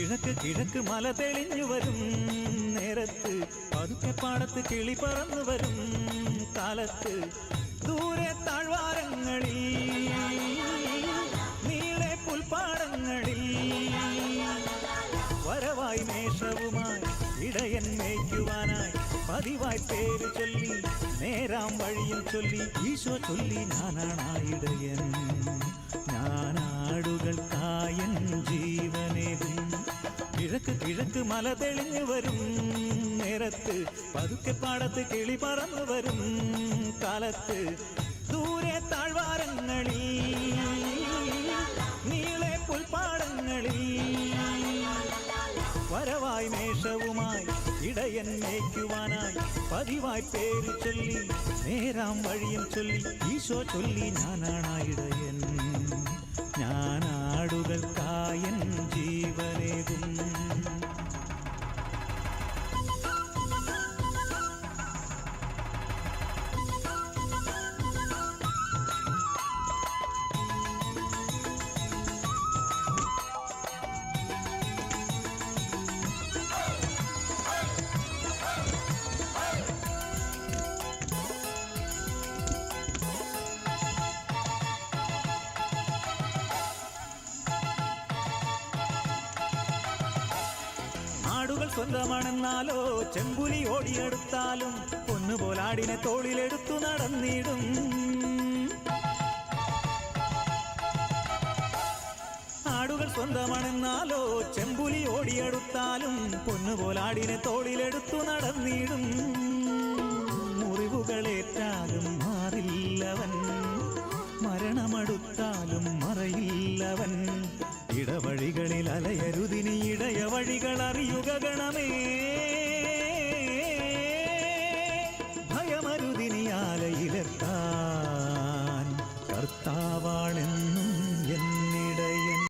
കിഴക്ക് കിഴക്ക് മല തെളിഞ്ഞു വരും നേരത്ത് പതുക്കെ പാടത്ത് കിളി പറന്നു വരും കാലത്ത് ദൂരെ താഴ്വാരങ്ങളിൽ നീളെ പുൽപ്പാടങ്ങളിൽ വരവായി മേഷവുമായി ഇടയൻ മേയ്ക്കുവാനായി പതിവായി പേര് ചൊല്ലി നേരാം വഴിയും ചൊല്ലി ഈശോ ചൊല്ലി ഞാനാണായിടയൻ ഞാനാടുകൾക്കായൻ ജീവനേകും കിഴക്ക് കിഴക്ക് മല തെളിഞ്ഞു വരും നേരത്ത് പതുക്കെ പാടത്ത് കിളി പറന്നു വരും കാലത്ത് ദൂരെ താഴ്വാരങ്ങളിൽ നീളെ പുൽപ്പാടങ്ങളിൽ വരവായി മേഷവുമായി ഇടയൻ മേയ്ക്കുവാനായി പതിവായി പേര് ചൊല്ലി നേരാം വഴിയും ചൊല്ലി ഈശോ ചൊല്ലി ഞാനാണായിടയൻ ഞാനാടുകൾക്കായൻ ജീവനേകും ആടുകൾ സ്വന്തമാണെന്നാലോ ചെമ്പുലി ഓടിയെടുത്താലും പൊന്നുപോലാടിനെ തോളിലെടുത്തു നടന്നിടും ആടുകൾ സ്വന്തമാണെന്നാലോ ചെമ്പുലി ഓടിയെടുത്താലും പൊന്നുപോലാടിനെ തോളിലെടുത്തു നടന്നിടും മുറിവുകളേറ്റാലും മാറില്ലവൻ മരണമടുത്താലും മറയില്ലവൻ ഇടവഴികളിൽ അലയരുതിനി ഇടയ വഴികൾ അറിയുക ഗണമേ